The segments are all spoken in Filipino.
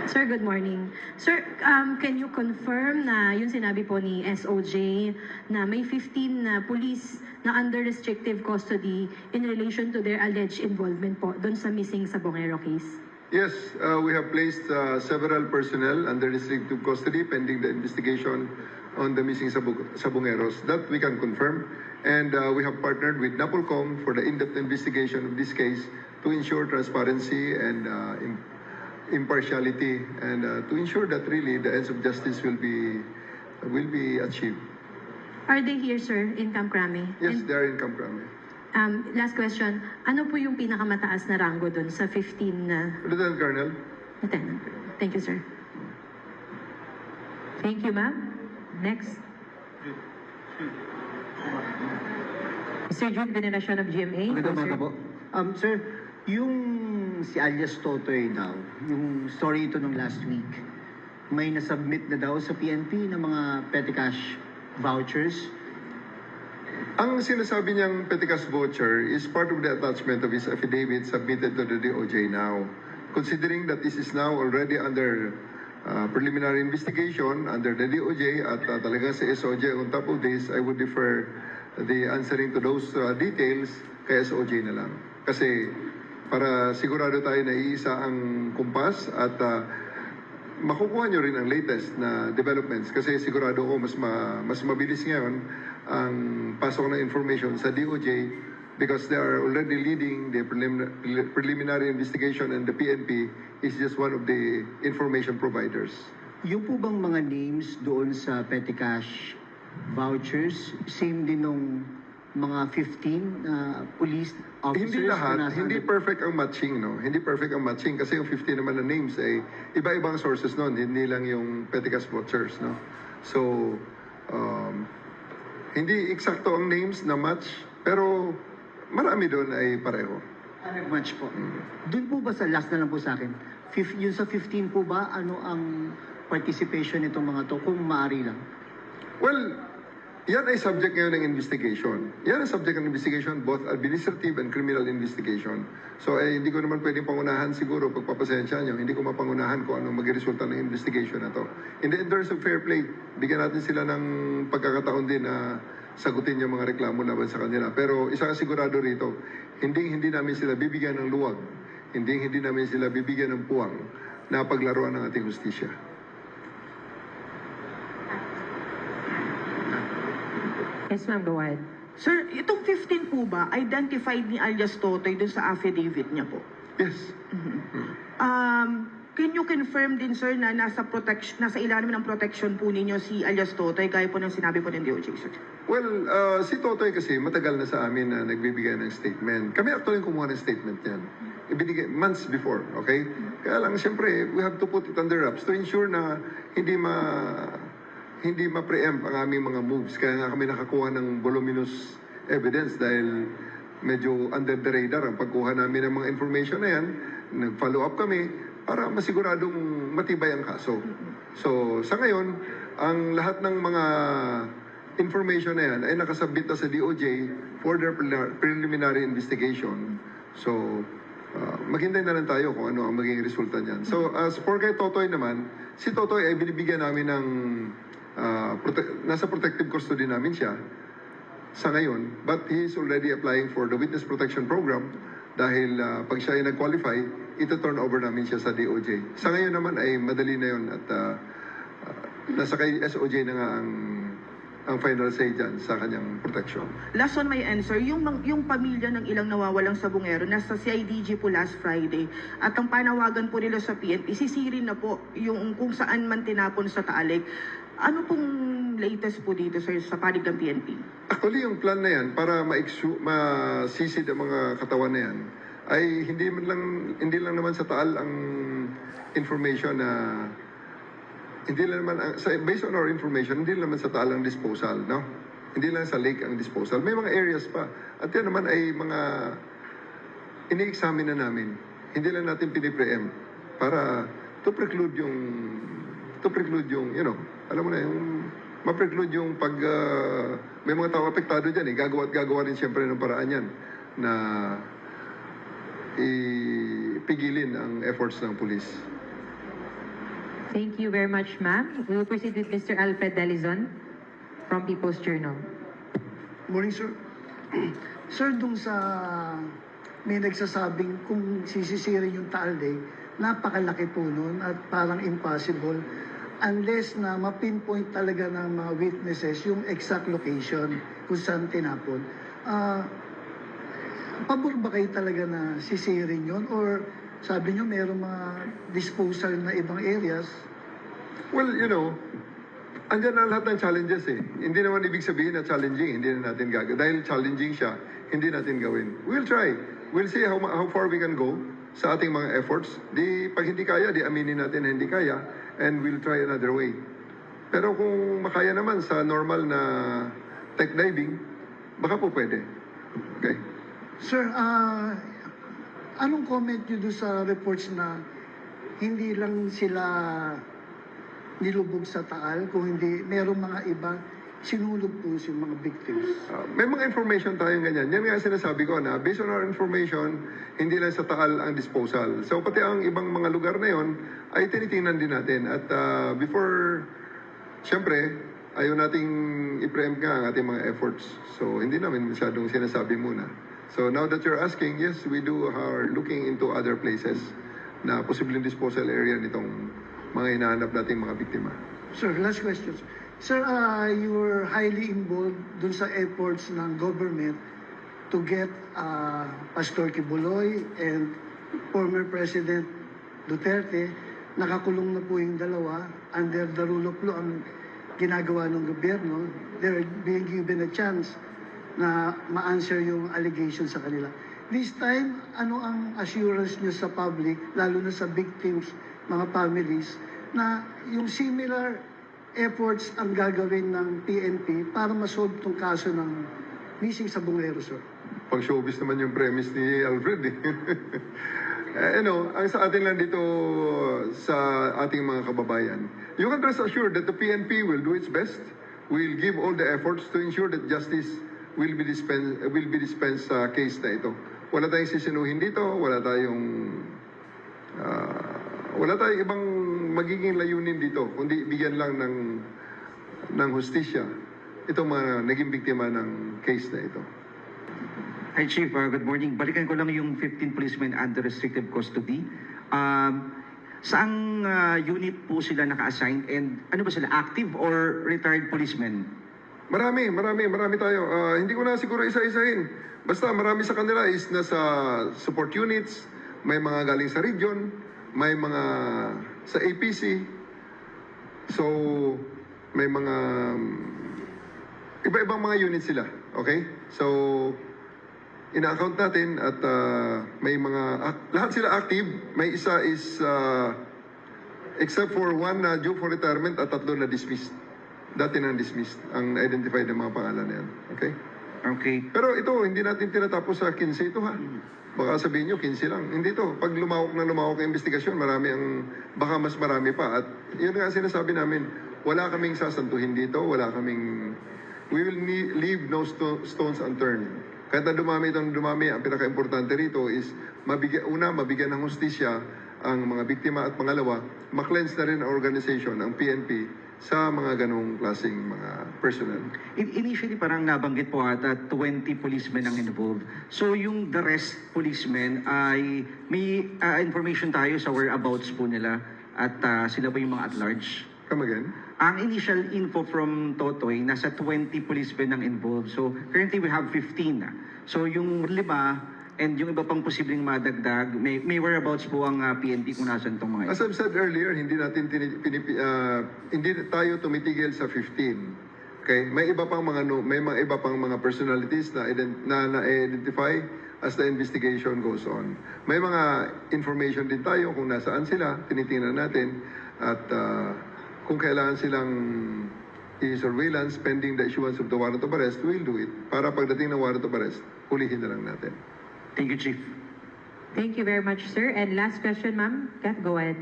Sir, good morning. Sir, can you confirm na yung sinabi po ni SOJ na may 15 na police na under restrictive custody in relation to their alleged involvement po doon sa missing sa Bongero case? Yes, we have placed several personnel under restrictive custody pending the investigation on the missing Sabongeros. That we can confirm. And we have partnered with NAPOLCOM for the in-depth investigation of this case to ensure transparency and impartiality and to ensure that really the ends of justice will be achieved. Are they here, sir, in Camp Crame? Yes, And, they are in Camp Crame. last question, ano po yung pinakamataas na rango doon sa 15 na Lieutenant Colonel. lieutenant? Thank you, sir. Thank you, ma'am. Next. Mr. Jude Veneracion of GMA. Magandang Go, sir. umaga po. Sir, yung si alias Totoy daw, yung story ito nung last week, may nasubmit na daw sa PNP ng mga petty cash vouchers. Ang sinasabi niyang petty cash voucher is part of the attachment of his affidavit submitted to the DOJ now. Considering that this is now already under preliminary investigation under the DOJ at talaga sa SOJ on top of this, I would defer the answering to those details kay SOJ na lang. Kasi para sigurado tayo na iisa ang kumpas at makukuha nyo rin ang latest na developments kasi sigurado ko mas mabilis ngayon ang pasok ng information sa DOJ because they are already leading the preliminary investigation and the PNP is just one of the information providers. Yung po bang mga names doon sa petty cash vouchers, same din nung mga 15 police officers? Hindi lahat, na nasa hindi perfect ang matching, no? Hindi perfect ang matching kasi yung 15 naman na names ay iba-ibang sources noon, hindi lang yung petty cash vouchers, no? So, hindi eksakto ang names na match, pero marami doon ay pareho. Match po. Doon po ba sa last na lang po sa akin, yung sa 15 po ba, ano ang participation nitong mga to kung maaari lang? Well, yan ay subject ngayon ng investigation. Yan ang subject ng investigation, both administrative and criminal investigation. So, hindi ko naman pwedeng pangunahan siguro, pagpapasensya nyo, hindi ko mapangunahan kung anong magresulta ng investigation na to. In the interest of fair play, bigyan natin sila ng pagkakataon din na sagutin yung mga reklamo laban sa kanila. Pero isa sigurado rito, hindi namin sila bibigyan ng luwag. Hindi namin sila bibigyan ng puwang na paglaruan ng ating hustisya. Yes, ma'am. Go ahead. Sir, itong 15 po ba, identified ni alias Totoy dun sa affidavit niya po? Yes. Can you confirm din, sir, na nasa ilalim ng protection po ninyo si alias Totoy, gaya po ng sinabi po ng DOJ, sir? Well, si Totoy kasi matagal na sa amin na nagbibigay ng statement. Kami actually kumuha ng statement yan. Ibinigay months before, okay? Kaya lang, siyempre, we have to put it under wraps to ensure na hindi ma-preempt ang aming mga moves. Kaya nga kami nakakuha ng voluminous evidence dahil medyo under the radar ang pagkuha namin ng mga information na yan. Nag-follow up kami para masiguradong matibay ang kaso. So, sa ngayon, ang lahat ng mga information na yan ay nakasubmit na sa DOJ for their preliminary investigation. So, maghintay na lang tayo kung ano ang magiging resulta niyan. So, as for kay Totoy naman, si Totoy ay binibigyan namin ng nasa protective custody namin siya sa ngayon, but he is already applying for the Witness Protection Program dahil pag siya ay nag-qualify, ito-turn over namin siya sa DOJ. Sa ngayon naman ay madali na yun at nasa kay SOJ na nga ang final say dyan sa kanyang protection. Last on my answer, yung pamilya ng ilang nawawalang sabongero, nasa CIDG po last Friday, at ang panawagan po nila sa PNP, sisirin na po yung kung saan man tinapon sa Taalik. Ano pong latest po dito, sir, sa panig ng PNP? Actually, yung plan na yan, para masisid ang mga katawan na yan, ay hindi lang naman sa Taal ang information na hindi lang naman, based on our information, hindi lang naman sa Taal ang disposal, no? Hindi lang sa lake ang disposal. May mga areas pa. At yan naman ay mga ini-examine na namin. Hindi lang natin pinipreempt para to preclude yung, you know, alam mo na, yung ma-preclude yung pag may mga tao apektado dyan, gagawa rin siyempre ng paraan yan na ipigilin ang efforts ng pulis. Thank you very much, ma'am. We will proceed with Mr. Alfred Dalizon from People's Journal. Morning, sir. Sir, dun sa may nagsasabing kung sisisirin yung Taal Lake, napakalaki po nun at parang impossible unless na ma-pinpoint talaga ng mga witnesses yung exact location kung saan tinapon. Pabor ba kayo talaga na sisirin yun? Or sabi nyo mayroong mga disposal na ibang areas? Well, you know, andyan na lahat ng challenges eh. Hindi naman ibig sabihin na challenging, hindi na natin gagawin. Dahil challenging siya, hindi natin gawin. We'll try. We'll see how far we can go sa ating mga efforts. Pag hindi kaya, aminin natin na hindi kaya, and we'll try another way. Pero kung makaya naman sa normal na tech diving, baka po pwede. Okay? Sir, anong comment nyo doon sa reports na hindi lang sila nilubog sa Taal, kung hindi, merong mga iba, sinulog po yung mga victims? May mga information tayong ganyan. Yan nga sinasabi ko na based on our information, hindi lang sa Taal ang disposal. So pati ang ibang mga lugar na yon ay tinitingnan din natin. At before, syempre, ayaw nating i-preempt nga ang ating mga efforts. So hindi namin masyadong sinasabi muna. So now that you're asking, yes, we are looking into other places na posibleng disposal area nitong mga hinahanap nating mga biktima. Sir, last question. Sir, you were highly involved dun sa efforts ng government to get Pastor Kibuloy and former President Duterte. Nakakulong na po yung dalawa. Under the rule of law ang ginagawa ng gobyerno. They're being given a chance na ma-answer yung allegations sa kanila. This time, ano ang assurance nyo sa public, lalo na sa victims, mga families, na yung similar efforts ang gagawin ng PNP para masolve tong kaso ng missing sa Bungero, sir? Pang showbiz naman yung premise ni Alfred eh. Ang sa atin lang dito sa ating mga kababayan, you can rest assured that the PNP will do its best. We'll give all the efforts to ensure that justice will be dispensed sa case na ito. Wala tayong sisinuhin dito, wala tayong ibang magiging layunin dito, kundi bigyan lang ng hustisya itong mga naging biktima ng case na ito. Hi Chief, good morning. Balikan ko lang yung 15 policemen under restrictive custody. Saang unit po sila naka-assign and ano ba sila, active or retired policemen? Marami tayo. Hindi ko na siguro isa-isahin. Basta marami sa kanila is nasa support units, may mga galing sa region, may mga sa APC. So, may mga iba-ibang mga units sila. Okay? So, ina-account natin at may mga, lahat sila active. May isa is, except for one na due for retirement at 3 na dismissed. Dati nang dismissed ang identified ng mga pangalan na yan. Okay? Okay. Pero ito, hindi natin tinatapos sa 15 ito ha. Baka sabihin nyo, 15 lang. Hindi to. Pag lumawak ang investigasyon, baka mas marami pa. At yun nga sinasabi namin, wala kaming sasantuhin dito, we will leave no stones unturned. Kahit na dumami, ang pinaka-importante rito is, mabigyan ng hustisya ang mga biktima at pangalawa, ma-cleanse na rin ang organization, ang PNP, sa mga ganong klaseng mga personnel. Initially parang nabanggit po at 20 policemen ang involved. So yung the rest policemen ay may information tayo sa whereabouts po nila at sila po yung mga at large. Come again? Ang initial info from Totoy, nasa 20 policemen ang involved. So currently we have 15. So yung 5 and yung iba pang posibleng madagdag, may whereabouts po ang PNP kung nasan itong mga ito. As I've said earlier, hindi tayo tumitigil sa 15. Okay? May mga iba pang mga personalities na na-identify as the investigation goes on. May mga information din tayo kung nasaan sila, tinitingnan natin at kung kailangan silang i-surveillance pending the issuance of the warrant of arrest, we'll do it. Para pagdating ng warrant of arrest, hulihin na lang natin. Thank you, Chief. Thank you very much, sir. And last question, ma'am. Kat, go ahead.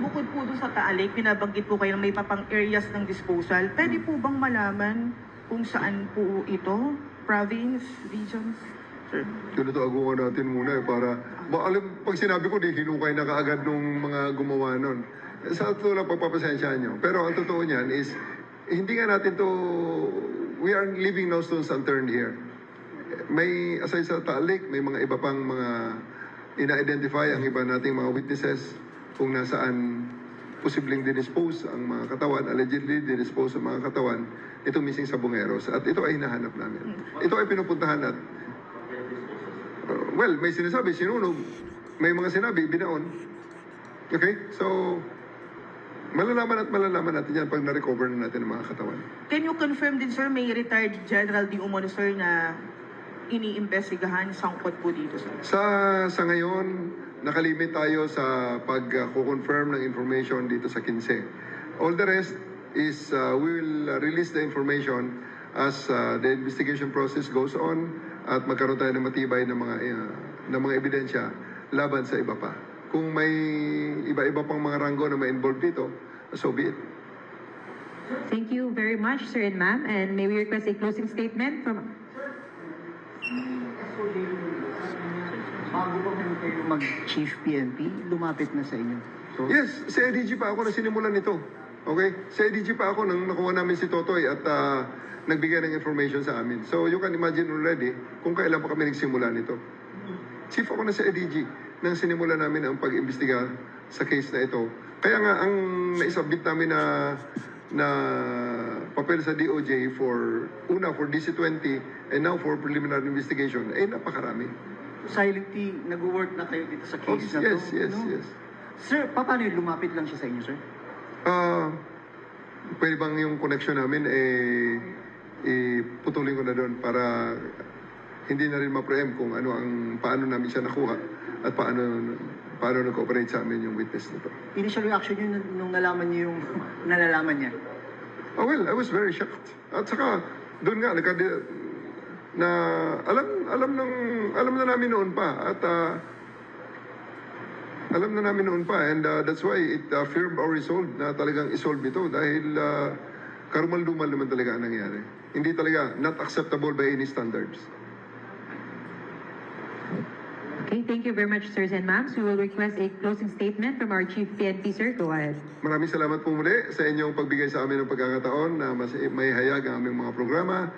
Bukod po doon sa Taal Lake, pinabanggit po kayo na may papang areas ng disposal. Pwede po bang malaman kung saan po ito? Province, regions? Tinataguan natin muna para, alam, pag sinabi ko, di hinukay na kaagad nung mga gumawa nun. Sa totoo lang, pagpapasensyahan nyo. Pero ang totoo niyan is, hindi nga natin to, we are leaving no stones unturned here. May, aside sa Taalik, may mga iba pang mga ina-identify ang iba nating mga witnesses kung nasaan posibleng dinispose ang mga katawan, allegedly dinispose ang mga katawan, ito missing sa Bungeros. At ito ay hinahanap namin. Ito ay pinupuntahan at well, may sinasabi, sinunog. May mga sinabi, binaon. Okay? So, malalaman natin yan pag na-recover na natin ang mga katawan. Can you confirm din, sir, may retired General Di Umano, sir, na iniimbestigahan sangkot po dito, sir? Sa ngayon, nakalimit tayo sa pag-confirm ng information dito sa 15. All the rest is we will release the information as the investigation process goes on at magkaroon tayo ng matibay na mga ebidensya laban sa iba pa. Kung may iba-iba pang mga ranggo na ma-involve dito, so be it. Thank you very much, sir and ma'am. And may we request a closing statement from... Bago pa kayo mag-chief PNP, lumapit na sa inyo. So, Yes, sa IDG pa ako na sinimulan nito. Okay? Sa IDG pa ako nang nakuha namin si Totoy at nagbigay ng information sa amin. So you can imagine already kung kailan pa kami nagsimula nito. Chief ako na sa IDG nang sinimula namin ang pag-imbestiga sa case na ito. Kaya nga ang naisubmit namin na papel sa DOJ for DC-20 and now for preliminary investigation ay napakarami. silently nag-work na kayo dito sa case na to. Yes. Sir, paano yun? Lumapit lang siya sa inyo, sir? Pwede bang yung connection namin putulin ko na doon para hindi na rin ma-preempt kung paano namin siya nakuha at paano nag-cooperate sa amin yung witness nito. Initial reaction yun nung nalaman niyo yung nalalaman niya? Well, I was very shocked. At saka, doon nga, na alam na namin noon pa at alam na namin noon pa and that's why it firmed our resolve na talagang isolve ito dahil karumal-dumal naman talaga ang nangyari. Hindi talaga not acceptable by any standards. Okay, thank you very much, sirs and ma'ams. We will request a closing statement from our Chief PNP, sir. Go ahead. Maraming salamat po muli sa inyong pagbigay sa amin ng pagkakataon na may hayag ang aming mga programa.